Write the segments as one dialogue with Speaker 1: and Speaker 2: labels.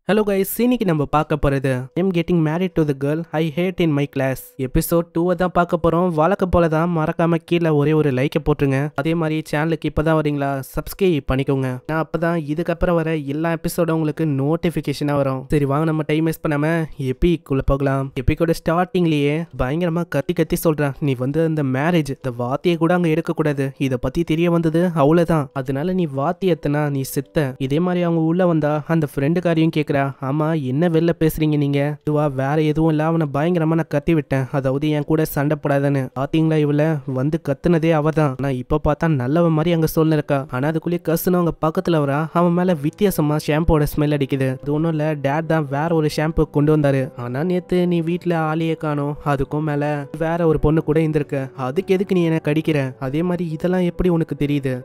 Speaker 1: Hello guys, இன்னைக்கு நம்ம பார்க்க போறது I'm getting married to the girl I hate in my class episode 2 தான் பார்க்க போறோம். வழக்கம் போல தான் மறக்காம கீழே ஒரே ஒரு லைக்கை போட்டுருங்க. அதே மாதிரி சேனலுக்கு இப்பதான் வரீங்களா, சப்ஸ்கிரைப் பண்ணிக்கோங்க. நான் அப்பதான் இதுக்கப்புறம் வர எல்லா எபிசோடும் உங்களுக்கு நோட்டிபிகேஷனா வரும். சரி வாங்க, நம்ம டைம் வேஸ்ட் பண்ணாம எபிக்குள்ள போகலாம். எபிக்கோட ஸ்டார்டிங்லயே பயங்கரமா கத்தி கத்தி சொல்றான், நீ வந்து அந்த மேரேஜ் இந்த வார்த்தையை கூட அங்க எடுக்கக்கூடாது, இதை பத்தி தெரிய வந்தது அவ்வளவுதான், அதனால நீ வாத்தியத்தனா நீ செத்த. இதே மாதிரி அவங்க உள்ள வந்தா அந்த ஃப்ரெண்டுக்காரியும் கேட்கறா, ஆமா என்ன வெளில பேசுறீங்க நீங்க, இதுவா வேற எதுவும் இல்ல, அவனை பயங்கரமா நான் கத்தி விட்டேன், அதாவது என் கூட சண்டை போடாதான்னு. பாத்தீங்களா இவள வந்து கத்துனதே அவதான். ஆனா இப்ப பார்த்தா நல்லவ மாதிரி அங்க சொல்லிருக்கா. ஆனா அதுக்குள்ளேயே கசுன்னு அவங்க பக்கத்துல வரா, அவன் மேல வித்தியாசமா ஷாம்போட ஸ்மெல் அடிக்குது. அது ஒன்றும் இல்ல, டேட் தான் வேற ஒரு ஷாம்பு கொண்டு வந்தாரு, ஆனா நேத்து நீ வீட்டுல ஆளையே காணோம், அதுக்கும் மேல வேற ஒரு பொண்ணு கூட இருந்திருக்க, அதுக்கு எதுக்கு நீ என்ன கடிக்கிற, அதே மாதிரி இதெல்லாம் எப்படி உனக்கு தெரியுது.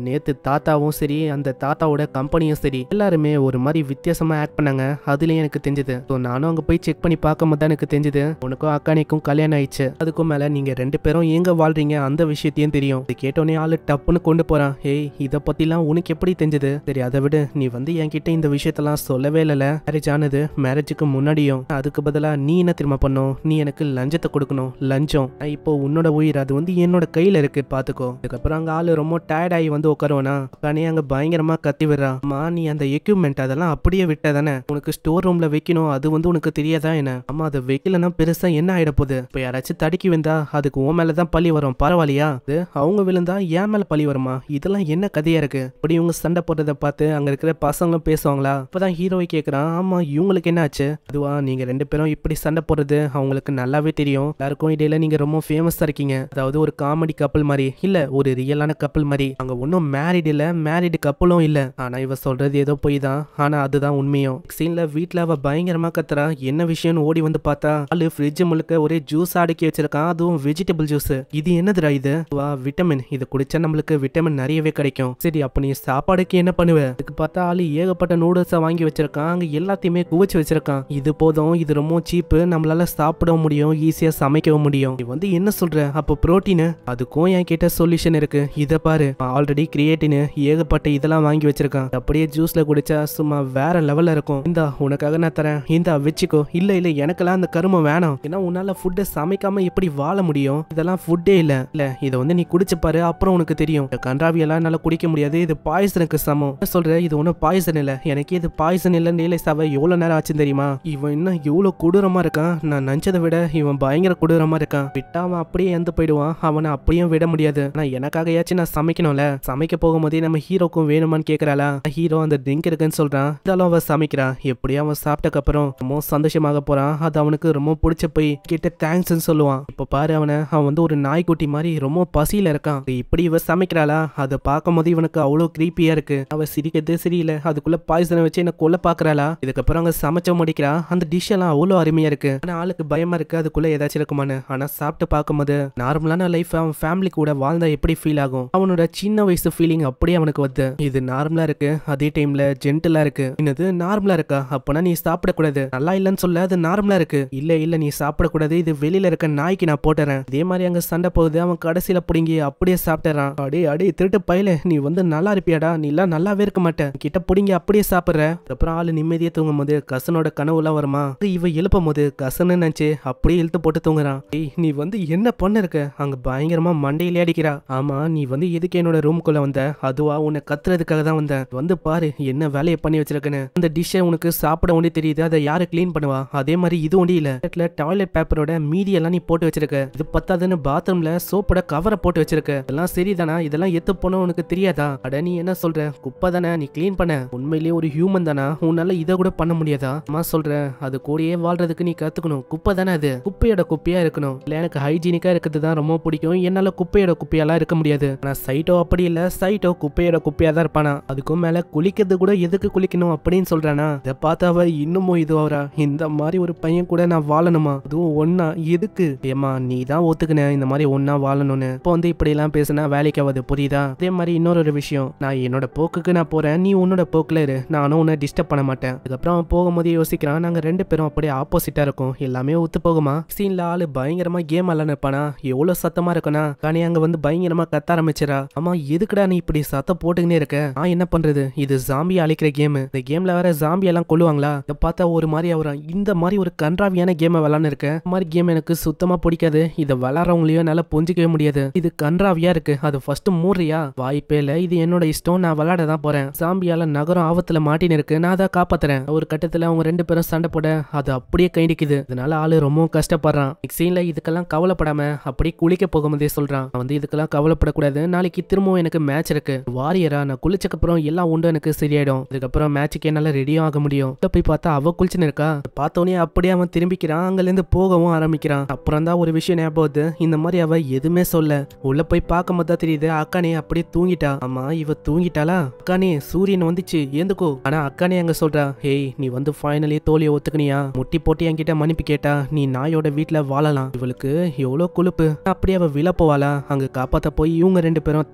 Speaker 1: நேத்து தாத்தாவும் சரி அந்த தாத்தாவோட கம்பெனியும் சரி எல்லாருமே ஒரு மாதிரி வித்தியாசமா ஆக்ட் பண்ணாங்க, அதுலயும் எனக்கு தெரிஞ்சது. நானும் அங்க போய் செக் பண்ணி பார்க்கும் போது எனக்கு தெரிஞ்சது உனக்கும் அக்கானிக்கும் கல்யாணம் ஆயிடுச்சு, அதுக்கும் மேல நீங்க ரெண்டு பேரும் எங்க வாழ்றீங்க அந்த விஷயத்தையும் தெரியும். இது கேட்டோன்னே ஆளு டப்புன்னு கொண்டு போறான், ஏய் இத பத்திலாம் உனக்கு எப்படி தெரிஞ்சது, சரி அதை விட நீ வந்து என்கிட்ட இந்த விஷயத்தெல்லாம் சொல்லவே இல்ல, மேரேஜ் ஆனது மேரேஜுக்கு முன்னாடியும், அதுக்கு பதிலா நீ என்ன திரும்ப பண்ணும், நீ எனக்கு லஞ்சத்தை கொடுக்கணும், லஞ்சம், இப்போ உன்னோட உயிர் அது வந்து என்னோட கையில இருக்கு பாத்துக்கோ. அதுக்கப்புறம் அங்க ஆளு ரொம்ப டயர்ட் ஆகி வந்து உட்காருவானா, அக்கானே அங்க பயங்கரமா கத்தி விடுறா, அம்மா நீ அந்த எக்யூப்மெண்ட் அதெல்லாம் அப்படியே விட்டதானே, உனக்கு ஸ்டோர் ரூம்ல வைக்கணும், அது வந்து உனக்கு தெரியாதா என்ன, அம்மா அதை வைக்கலன்னா பெருசா என்ன ஆயிட போகுது, இப்ப யாராச்சும் தடுக்கி வந்தா அதுக்கு உன் மேலதான் பழி வரும், பரவாயில்லையா, அது அவங்க விழுந்தா என் மேல பழி வருமா, இதெல்லாம் என்ன கதையா இருக்கு. இப்படி இவங்க சண்டை போடுறத பார்த்து அங்க இருக்கிற பசங்களும் பேசுவாங்களா. இப்பதான் ஹீரோவை கேக்குறான், ஆமா இவங்களுக்கு என்ன ஆச்சு, அதுவா நீங்க ரெண்டு பேரும் இப்படி சண்டை போடுறது அவங்களுக்கு நல்லாவே தெரியும், எல்லாருக்கும் இடையில நீங்க ரொம்ப ஃபேமஸா இருக்கீங்க, அதாவது ஒரு காமெடி கப்பல் மாதிரி இல்ல, ஒரு ரியலான கப்பல் மாதிரி, அங்க ஒன்னும் மேரிட் இல்ல, மேரிட் கப்பலும் இல்ல, ஆனா இவ சொல்றது ஏதோ போய் தான், ஆனா அதுதான் உண்மையும். சீன்ல வீட்டுல அவ பயங்கரமா கத்துறா, என்ன விஷயம்னு ஓடி வந்து பார்த்தா ஆளு ஃப்ரிட்ஜ் முழுக்க ஒரே ஜூஸ் அடுக்கி வச்சிருக்கான், அதுவும் வெஜிடபிள் ஜூஸ். இது என்னதுடா இது, வா விட்டமின், இது குடிச்சா நம்மளுக்கு விட்டமின் நிறையவே கிடைக்கும், சரி அப்ப நீ சாப்பாடுக்கு என்ன பண்ணுவ, இதுக்கு பார்த்தா ஆளு ஏகப்பட்ட நூடுல்ஸை வாங்கி வச்சிருக்கான், அங்க எல்லாத்தையுமே குவிச்சு வச்சிருக்கான், இது போதும், இது ரொம்ப சீப்பு, நம்மளால சாப்பிடவும் முடியும், ஈஸியா சமைக்கவும் முடியும், நீ வந்து என்ன சொல்ற, அப்போ புரோட்டீன், அதுக்கும் என் கிட்ட சொல்யூஷன் இருக்கு, இத பாரு, ஆல்ரெடி கிரியேட்டின் ஏகப்பட்ட இதெல்லாம் வாங்கி வச்சிருக்கான், அப்படியே ஜூஸ்ல குடிச்சா சும்மா வேற லெவல்ல இருக்கும், இந்தா உனக்காக நான் தரேன், இந்தா வச்சுக்கோ, இல்ல இல்ல எனக்கெல்லாம் அந்த கருமம் வேணாம், ஏன்னா உன்னால ஃபுட்டை சமைக்காம எப்படி வாழ முடியும், இதெல்லாம் ஃபுட்டே இல்ல, இல்ல இதை வந்து நீ குடிச்சு பாரு அப்புறம் உனக்கு தெரியும், கன்றாவியெல்லாம் என்னால குடிக்க முடியாது, இது பாய்சனுக்கு சமம், சொல்ற இது ஒன்னும் பாய்சன் இல்ல, எனக்கு இது பாய்சன் இல்ல, ரியலைஸ் ஆக எவ்வளவு நேரம் ஆச்சுன்னு தெரியுமா, இவன் இன்னும் எவ்வளவு கொடூரமா இருக்கான், நான் நினைச்சதை விட இவன் பயங்கர கொடூரமா இருக்கான், விட்டா அவன் அப்படியே எந்த போயிடுவான், அவனை அப்படியும் விட முடியாது, நான் எனக்காகயாச்சும் நான் சமைக்கணும்ல, சமைக்க போகும்போதே நம்ம ஹீரோக்கும் வேணுமான்னு கேக்குறாளா, ஹீரோ அந்த ட்ரிங்க் இருக்குன்னு சொல்றான், இருந்தாலும் அவன் சமைக்கிறான், எப்படியும் அவன் சாப்பிட்டக்கு அப்புறம் ரொம்ப சந்தோஷமாக போறான், அது அவனுக்கு ரொம்ப பிடிச்ச போய் கிட்ட தேங்க்ஸ் சொல்லுவான். இப்ப பாரு அவன் வந்து ஒரு நாய்க்குட்டி மாதிரி ரொம்ப பசியில இருக்கான், இப்படி இவ சமைக்கிறாளா, அதை பார்க்கும் போது இவனுக்கு அவ்வளவு கிரீப்பியா இருக்கு, அவ சிரிக்கிறது சரியில்லை, அதுக்குள்ள பாய்சனை வச்சு என்ன கொல்ல பாக்குறாளா, இதுக்கப்புறம் அங்க சமைச்ச முடிக்கிறா, அந்த டிஷ் எல்லாம் அவ்வளவு அருமையா இருக்கு, ஆனா ஆளுக்கு பயமா இருக்கு அதுக்குள்ள ஏதாச்சும் இருக்குமான்னு, ஆனா சாப்பிட்டு பார்க்கும்போது நார்மலான லைஃப் அவன் ஃபேமிலி கூட வாழ்ந்தா எப்படி ஃபீல் ஆகும், அவனோட சின்ன வயசு ஃபீலிங் அப்படியே அவனுக்கு வருது, இது நார்மலா இருக்கு, அதே டைம்ல ஜென்டலா இருக்கு, என்னது நார்மலா இருக்கா, அப்பனா நீ சாப்பிடக்கூடாது, நல்லா இல்லன்னு சொல்ல, அது நார்மலா இருக்கு, இல்ல இல்ல நீ சாப்பிடக்கூடாது, இது வெளியில இருக்க நாய்க்கு நான் போட்டுறேன், இதே மாதிரி அங்க சண்டை போகுது, அவன் கடைசியில புடுங்கி அப்படியே சாப்பிட்டுறான், அடே திருட்டு பையல நீ வந்து நல்லா இருப்பியாடா, நீ எல்லாம் நல்லாவே இருக்க மாட்டேன், கிட்ட புடுங்கி அப்படியே சாப்பிடுற. அப்புறம் ஆளு நிம்மதியா தூங்கும் போது கசனோட கனவு எல்லாம் வருமா, இவ எழுப்பும் போது கசன்னு நினைச்சு அப்படியே இழுத்து போட்டு தூங்குறான், நீ வந்து என்ன பண்ண இருக்க, அங்க பயங்கரமா மண்டையிலே அடிக்கிறா, ஆமா நீ வந்து எதுக்கு என்னோட ரூம்குள்ள வந்த, அதுவா உன்னை கத்துறதுக்காக தான் வந்த, வந்து பாரு என்ன வேலையை பண்ணி வச்சிருக்கேன்னு, அந்த டிஷ்ஷை உனக்கு சாப்பிட ஒண்டி தெரியுது, அதை யாரு கிளீன் பண்ணுவா, அதே மாதிரி இது ஒண்டி இல்ல, டாய்லெட் பேப்பரோட மீதி எல்லாம் நீ போட்டு வச்சிருக்க, இது பத்தாதுன்னு பாத்ரூம்ல சோப்போட கவரை போட்டு வச்சிருக்க, இதெல்லாம் சரிதானா, இதெல்லாம் எத்து போன உனக்கு தெரியாதா, அட நீ என்ன சொல்ற, குப்பை தானே நீ கிளீன் பண்ண, உண்மையிலேயே ஒரு ஹியூமன் தானா, உன்னால இதை கூட பண்ண முடியாதா, அம்மா சொல்ற அது கூடயே வாழ்றதுக்கு நீ கத்துக்கணும், குப்பை தானே அது, குப்பையோட குப்பையா இருக்கணும், இல்ல எனக்கு ஹைஜீனிக்கா இருக்கிறது தான் ரொம்ப பிடிக்கும், என்னால குப்பையோட குப்பையெல்லாம் இருக்க முடியாது, ஆனா சைட்டோ அப்படி இல்ல, சைட்டோ குப்பையோட குப்பையா தான் இருப்பானா, அதுக்கும் மேல குளிக்கிறது கூட எதுக்கு குளிக்கணும் அப்படின்னு சொல்றானா, இதை பார்த்தாவ இன்னமும் இது வரா, இந்த மாதிரி ஒரு பையன் கூட நான் வாழணுமா, அதுவும் ஒன்னா எதுக்கு, ஏமா நீ தான் ஒத்துக்கின இந்த மாதிரி ஒன்னா வாழணும்னு, இப்போ வந்து இப்படி எல்லாம் பேசினா வேலைக்கு ஆகுது புரியுதா, அதே மாதிரி இன்னொரு விஷயம், நான் என்னோட போக்குக்கு நான் போறேன், நீ உன்னோட போக்குல இரு, நானும் உன்னை டிஸ்டர்ப் பண்ண மாட்டேன். அதுக்கப்புறம் அவன் போகும்போது யோசிக்கிறான், நாங்க ரெண்டு பேரும் அப்படியே ஆப்போசிட்டா இருக்கும், எல்லாமே ஒத்து போகுமா, சீன்ல ஆளு பயங்கரமா கேம் எல்லாம் நிற்பானா, எவ்வளவு சத்தமா இருக்குன்னா, காணி அங்க வந்து பயங்கரமா கத்த ஆரம்பிச்சிடா, ஆமா எதுக்குடா நீ இப்படி சத்தம் போட்டுக்கினே இருக்க, நான் என்ன பண்றது, இது ஜாம்பி அழிக்கிற கேம், இந்த கேம்ல வேற ஜாம்பி சாம்பி எல்லாம் கொள்ளுவாங்களா? இதை பார்த்தா ஒரு மாதிரி அவரும் இந்த மாதிரி ஒரு கன்றாவியான கேமை விளாண்டு இருக்கேன். இந்த மாதிரி கேம் எனக்கு சுத்தமா பிடிக்காது. இதை விளாட்றவங்களையும் என்னால புரிஞ்சிக்கவே முடியாது. இது கன்றாவியா இருக்கு. அது ஃபர்ஸ்ட் மூடுறியா? வாய்ப்பே இல்ல. இது என்னோட இஷ்டம். நான் விளாட தான் போறேன். சாம்பியால நகரம் ஆபத்துல மாட்டின்னு இருக்கு. நான் அதை காப்பாத்துறேன். ஒரு கட்டத்துல அவங்க 2 பேரும் சண்டை போட அது அப்படியே கைண்டிக்குது. இதனால ஆளு ரொம்பவும் கஷ்டப்படுறான். சீன்ல இதுக்கெல்லாம் கவலைப்படாம அப்படியே குளிக்க போகும்போதே சொல்றான், நான் வந்து இதுக்கெல்லாம் கவலைப்படக்கூடாது. நாளைக்கு திரும்பவும் எனக்கு மேட்ச் இருக்கு. வாரியரா நான் குளிச்சக்கப்புறம் எல்லாம் உண்டு எனக்கு சரியாயிடும். இதுக்கப்புறம் மேட்சுக்கு என்னால ரெடியும் ஆக முடியும். போய் பார்த்தா அவ குளிச்சுன்னு இருக்கா. பார்த்தோன்னே அப்படியே அவன் திரும்பிக்கிறான். அங்கிருந்து போகவும் ஆரம்பிக்கிறான். அப்புறம் தான் ஒரு விஷயம் ஞாபகம் வருது. இந்த மாதிரி அவ எதுவுமே சொல்ல. உள்ள போய் பார்க்கும் போது தான் தெரியுது அக்கானே அப்படியே தூங்கிட்டா. ஆமா இவ தூங்கிட்டாளா? அக்கானே சூரியன் வந்துச்சு ஏந்துக்கோ. ஆனா அக்கானே அங்க சொல்றா, ஹேய் நீ வந்து ஃபைனலி தோழியை ஒத்துக்கனியா? முட்டி போட்டு என்கிட்ட மன்னிப்பு கேட்டா நீ நாயோட வீட்டுல வாழலாம். இவளுக்கு எவ்வளவு கொழுப்பு. அப்படியே அவ விழ போவாளா? அங்க காப்பாத்த போய் இவங்க 2 பேரும்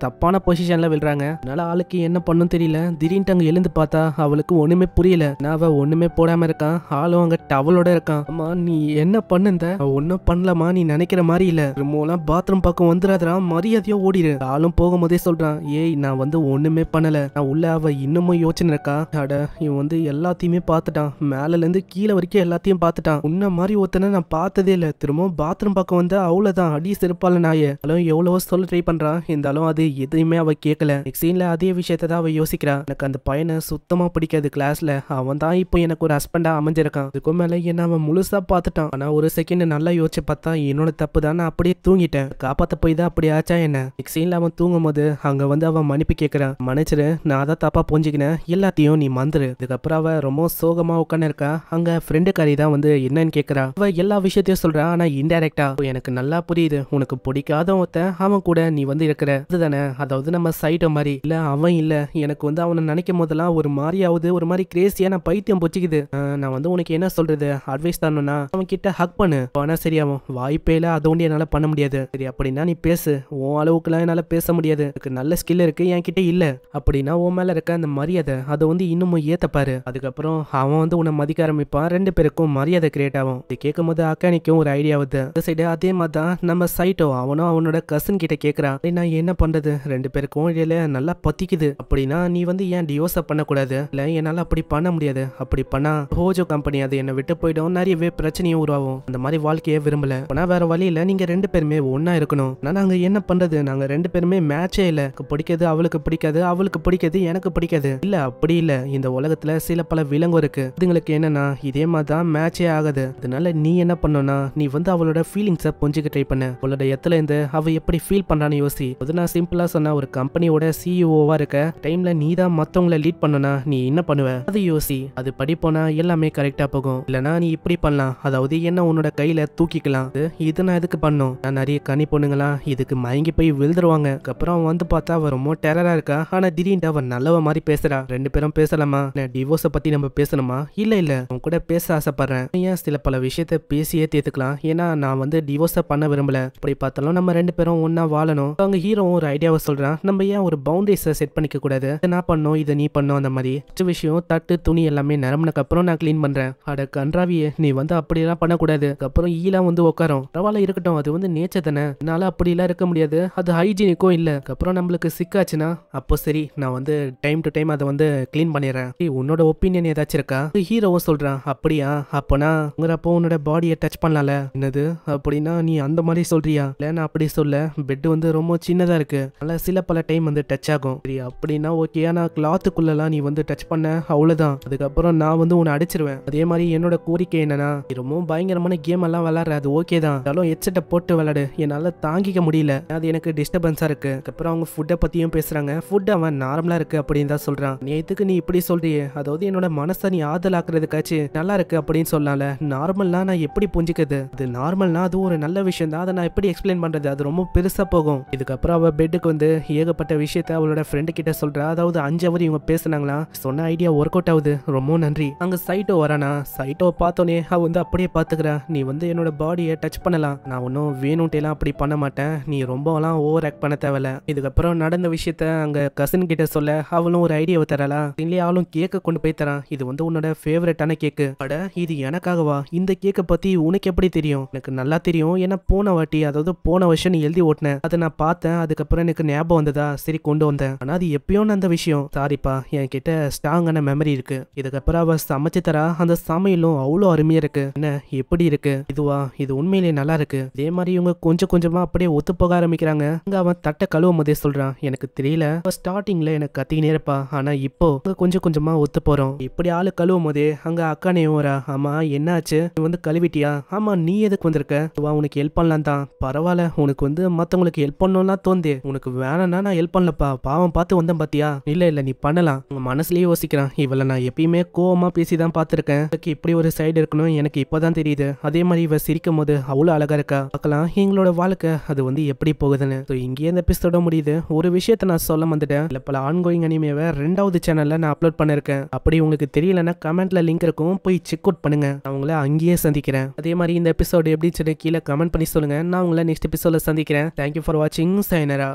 Speaker 1: தப்பான பொசிஷன்ல விழுறாங்க. அதனால ஆளுக்கு என்ன பண்ணும் தெரியல. திடீர்னு அங்க எழுந்து பார்த்தா அவளுக்கு ஒண்ணுமே புரியல. நான் அவ ஒண்ணுமே போடாம இருக்கான். ஆளும் அங்க டவலோட இருக்கான். அம்மா நீ என்ன பண்ணுந்த? ஒன்னும் பண்ணலமா, நீ நினைக்கிற மாதிரி இல்ல. திரும்பலாம் பாத்ரூம் பக்கம் வந்துடாதா, மரியாதையா ஓடிடு. ஆளும் போகும்போதே சொல்றான், ஏய் நான் வந்து ஒண்ணுமே பண்ணல. நான் உள்ள அவ இன்னமும் யோசனை இருக்கா. அட இவன் வந்து எல்லாத்தையுமே பார்த்துட்டான். மேல இருந்து கீழே வரைக்கும் எல்லாத்தையும் பார்த்துட்டான். உன்ன மாதிரி ஒருத்தனை நான் பார்த்ததே இல்ல. திரும்ப பாத்ரூம் பக்கம் வந்து அவ்வளவுதான் அடி செருப்பால நாய. அவளும் எவ்வளவோ சொல்ல ட்ரை பண்றான். இருந்தாலும் அது எதுவுமே அவ கேட்கல. நெக்ஸ்ட் சீன்ல அதே விஷயத்தை தான் அவ யோசிக்கிறா. எனக்கு அந்த பையனை சுத்தமா பிடிக்காது. கிளாஸ்ல அவன் தான் இப்போ எனக்கு ஒரு ஹஸ்பண்டா அமைஞ்சிருக்கான். இதுக்கும் மேல என்ன அவன் முழுசா பார்த்துட்டான். ஆனா ஒரு செகண்ட் நல்லா யோசிச்சு பார்த்தா என்னோட தப்பு தான். நான் அப்படியே தூங்கிட்டேன். காப்பாத்த போய் தான் அப்படி ஆச்சா என்ன? நெக்ஸ்ட் சீன்ல அவன் தூங்கும் போது அங்க வந்து அவன் மன்னிப்பு கேட்கிறான். மன்னிச்சிரு, நான் தான் தப்பா புரிஞ்சுக்கினேன். எல்லாத்தையும் நீ மறந்துரு. இதுக்கப்புறம் அவ ரொம்ப சோகமா உட்காந்து இருக்கா. அங்க ஃப்ரெண்டுக்காரி தான் வந்து என்னன்னு கேட்கறா. அவ எல்லா விஷயத்தையும் சொல்றா. ஆனா இன்டைரக்டா எனக்கு நல்லா புரியுது. உனக்கு பிடிக்காத ஒருத்தன் அவன் கூட நீ வந்து இருக்கிற அதுதானே. அதாவது நம்ம சைட்டோ மாதிரி இல்ல. அவன் இல்ல, எனக்கு வந்து அவனை நினைக்கும் போதெல்லாம் ஒரு மாதிரியாவது ஒரு மாதிரி கிரேசியா நான் பைத்தியம் பொச்சிக்குது. நான் வந்து உனக்கு என்ன சொல்றது, அட்வைஸ் தரணும்னா அவன் கிட்ட ஹக் பண்ணு. ஆனா சரியாவும் வாய்ப்பே இல்ல. அதை ஒண்டி என்னால பண்ண முடியாது. சரி அப்படின்னா நீ பேசு. உன் அளவுக்குலாம் என்னால பேச முடியாது. எனக்கு நல்ல ஸ்கில் இருக்கு, என்கிட்ட இல்ல. அப்படின்னா உன் மேல இருக்க அந்த மரியாதை அதை வந்து இன்னமும் ஏத்தப்பாரு. அதுக்கப்புறம் அவன் வந்து உன்னை மதிக்க ஆரம்பிப்பான். 2 பேருக்கும் மரியாதை கிரியேட் ஆகும். இது கேட்கும் போது அக்கானிக்கும் ஒரு ஐடியா வருது. இந்த சைடு அதே மாதிரி தான் நம்ம சைட்டோ அவனும் அவனோட கசின் கிட்ட கேட்கறான், நான் என்ன பண்றது, 2 பேருக்கும் இடையில நல்லா பத்திக்குது. அப்படின்னா நீ வந்து ஏன் டிவோர்ஸ் பண்ணக்கூடாது? இல்ல என்னால அப்படி பண்ண முடியாது. அப்படி பண்ணா ஹோஜோ கம்பெனி அது என்ன விட்டு போயிடும். நிறையவே பிரச்சனையும் உருவாகும். அந்த மாதிரி வாழ்க்கையே விரும்பல. ஆனா வேற வழி இல்ல. நீங்க 2 பேருமே ஒன்னா இருக்கணும். நாங்க என்ன பண்றது? நாங்க 2 பேருமே மேட்சே இல்ல. பிடிக்காது அவளுக்கு பிடிக்காது, அவளுக்கு பிடிக்காது எனக்கு பிடிக்காது. இல்ல அப்படி இல்ல. இந்த உலகத்துல சில பல விலங்கு இருக்கு. இதுங்களுக்கு என்னன்னா இதே மாதிரி தான் மேட்சே ஆகுது. அதனால நீ என்ன பண்ணணும்னா நீ வந்து அவளோட ஃபீலிங்ஸை புரிஞ்சுக்க ட்ரை பண்ண. அவளோட எத்துல இருந்து அவ எப்படி ஃபீல் பண்றான்னு யோசி. அது நான் சிம்பிளா சொன்ன ஒரு கம்பெனியோட சிஇஓவா இருக்க டைம்ல நீ தான் மத்தவங்களை லீட் பண்ணனா நீ என்ன பண்ணுவ அது யோசி. அது படி போனா எல்லாமே கரெக்டா போகும். இல்லனா நீ இப்படி பண்ணலாம். அதாவது என்ன உன்னோட கையில தூக்கிக்கலாம். இது நான் எதுக்கு பண்ணும்? நான் நிறைய கனி பொண்ணுங்களா இதுக்கு மயங்கி போய் விழுந்துருவாங்க. அப்புறம் வந்து பார்த்தா அவ ரொம்ப டெரரா இருக்கா. ஆனா திடீர்னு அவ நல்லவ மாதிரி பேசுறா. 2 பேரும் பேசலாமா? டிவோர்ஸ பத்தி நம்ம பேசணுமா? இல்ல இல்ல உன் கூட பேச ஆசைப்படுறேன். ஏன் சில பல விஷயத்த பேசியே தேத்துக்கலாம். ஏன்னா நான் வந்து டிவோர்ஸ பண்ண விரும்பல. அப்படி பார்த்தாலும் நம்ம 2 பேரும் ஒன்னா வாழணும். அவங்க ஹீரோ ஒரு ஐடியாவை சொல்றான். நம்ம ஏன் ஒரு பவுண்டரிஸை செட் பண்ணிக்க கூடாது? நான் பண்ணும் இதை நீ பண்ணும். அந்த மாதிரி விஷயம் தட்டு துணி எல்லாமே நிரம்பினக்கு அப்புறம் நான் கிளீன் பண்றேன். அட கன்றாவியே நீ வந்து அப்படியெல்லாம் பண்ணக்கூடாது. அப்புறம் ஈலாம் வந்து உட்காரும். பரவாயில்ல இருக்கட்டும், அது வந்து நேச்சர் தானே. என்னால அப்படிலாம் இருக்க முடியாது. அது ஹைஜீனிக்கும் இல்ல. அப்புறம் நம்மளுக்கு சிக்காச்சுன்னா அப்போ சரி நான் வந்து டைம் டு டைம் அதை வந்து கிளீன் பண்ணிடுறேன். உன்னோட ஒப்பீனியன் ஏதாச்சும் இருக்கா? ஹீரோவும் சொல்றான். அப்படியா? அப்பனா உங்கிறப்போ உன்னோட பாடியை டச் பண்ணலாம்ல. என்னது அப்படின்னா நீ அந்த மாதிரி சொல்றியா? இல்ல நான் அப்படி சொல்ல. பெட் வந்து ரொம்ப சின்னதா இருக்கு. அதனால சில பல டைம் வந்து டச் ஆகும். சரி அப்படின்னா ஓகே. நான் கிளாத்துக்குள்ளலாம் நீ வந்து டச் பண்ண அவ்வளவுதான். அதுக்கப்புறம் நான் வந்து உன்னை அடிச்சிருவேன். அதே மாதிரி என்னோட கோரிக்கை என்னன்னா ரொம்ப பயங்கரமான கேம் எல்லாம் விளையாடுற அது ஓகே தான். ஹெட்செட்டை போட்டு விளையாடு. என்னால தாங்கிக்க முடியல. அது எனக்கு டிஸ்டர்பன்ஸா இருக்கு. அதுக்கப்புறம் அவங்க ஃபுட்டை பத்தியும் பேசுறாங்க. ஃபுட் அவன் நார்மலா இருக்கு அப்படின்னு தான் சொல்றான். நீ எதுக்கு நீ இப்படி சொல்றியே? அதாவது என்னோட மனசை நீ ஆதலாக்குறதுக்காச்சு நல்லா இருக்கு அப்படின்னு சொல்லல. நார்மல்னா நான் எப்படி புரிஞ்சுக்கிறது? அது நார்மல்னா அது ஒரு நல்ல விஷயம் தான். அதை நான் எப்படி எக்ஸ்பிளைன் பண்றது? அது ரொம்ப பெருசா போகும். இதுக்கப்புறம் அவ பெட்டுக்கு வந்து ஏகப்பட்ட விஷயத்த அவளோட ஃப்ரெண்டு கிட்ட சொல்றா. அதாவது 5 அவர் இவங்க பேசுனாங்களா. சொன்ன ஐடியா ஒர்க் அவுட் ஆகுது. ரொம்ப நன்றி. அங்க சைட்டோ வரானா. சைட்டோ பார்த்தோன்னே அவ வந்து அப்படியே பாத்துக்கிறா. நீ வந்து என்னோட பாடியை டச் பண்ணலாம். நான் ஒன்னும் வேணும்ட்டேலாம் அப்படி பண்ண மாட்டேன். நீ ரொம்பலாம் ஓவர் ஆக்ட் பண்ண தேவையில்ல. இதுக்கப்புறம் நடந்த விஷயத்த அங்க கசின் கிட்ட சொல்ல அவளும் ஒரு ஐடியாவை தரலா. இல்லையா அவளும் கேக்க கொண்டு போய் தரான். இது வந்து உன்னோட ஃபேவரட்டான கேக்கு. அட இது எனக்காகவா? இந்த கேக்கை பத்தி உனக்கு எப்படி தெரியும்? எனக்கு நல்லா தெரியும். ஏன்னா போன வாட்டி அதாவது போன வருஷம் நீ எழுதி ஓட்டினேன். அதை நான் பார்த்தேன். அதுக்கப்புறம் எனக்கு ஞாபகம் வந்ததா சரி கொண்டு வந்தேன். ஆனா அது எப்பயும் அந்த விஷயம். சாரிப்பா என்கிட்ட ஸ்ட்ராங்கான மெமரி இருக்கு. இருக்கு. இதுக்கப்புறம் அவ சமைச்சு தரா. அந்த சமையலும் அவ்வளோ அருமையா இருக்கு. என்ன எப்படி இருக்கு? இதுவா? இது உண்மையிலேயே நல்லா இருக்கு. இதே மாதிரி இவங்க கொஞ்சம் கொஞ்சமா அப்படியே ஒத்து போக ஆரம்பிக்கிறாங்க. அங்க அவன் தட்டை கழுவும் போதே சொல்றான், எனக்கு தெரியல ஸ்டார்டிங்ல எனக்கு கத்திக்கினே இருப்பா, ஆனா இப்போ கொஞ்சம் கொஞ்சமா ஒத்து போறோம். இப்படி ஆளு கழுவும் போதே அங்க அக்கானையும் வரா. ஆமா என்னாச்சு, நீ வந்து கழுவிட்டியா? ஆமா நீ எதுக்கு வந்திருக்க? உனக்கு ஹெல்ப் பண்ணலாம் தான். பரவாயில்ல, உனக்கு வந்து மத்தவங்களுக்கு ஹெல்ப் பண்ணணும்லாம் தோந்தே, உனக்கு வேணாம்னா நான் ஹெல்ப் பண்ணலப்பா, பாவம் பார்த்து வந்தேன் பாத்தியா? இல்ல நீ பண்ணலாம். உங்க மனசுலயே யோசிக்கிறான், இவளை நான் எப்பயுமே கோவமா பேசிதான் பார்த்திருக்கேன், இப்படி ஒரு சைடு இருக்கணும் எனக்கு இப்பதான் தெரியுது. அதே மாதிரி இவ சிரிக்கும் போது அவ்வளவு அழகா இருக்கா. பார்க்கலாம் எங்களோட வாழ்க்கை அது வந்து எப்படி போகுதுன்னு. இங்கே இந்த எபிசோட முடியுது. ஒரு விஷயத்த நான் சொல்ல வந்துட்டேன், இல்ல பல ஆன்கோயிங் அனிமேவை 2வது சேனல்ல நான் அப்லோட் பண்ணிருக்கேன். அப்படி உங்களுக்கு தெரியலன்னா கமெண்ட்ல லிங்க் இருக்கும், போய் செக் அவுட் பண்ணுங்க. நான் உங்களை அங்கேயே சந்திக்கிறேன். அதே மாதிரி இந்த எபிசோடு எப்படி கீழே கமெண்ட் பண்ணி சொல்லுங்க. நான் உங்களை நெக்ஸ்ட் எபிசோட சந்திக்கிறேன். தேங்க்யூ ஃபார் வாட்சிங். சைனரா.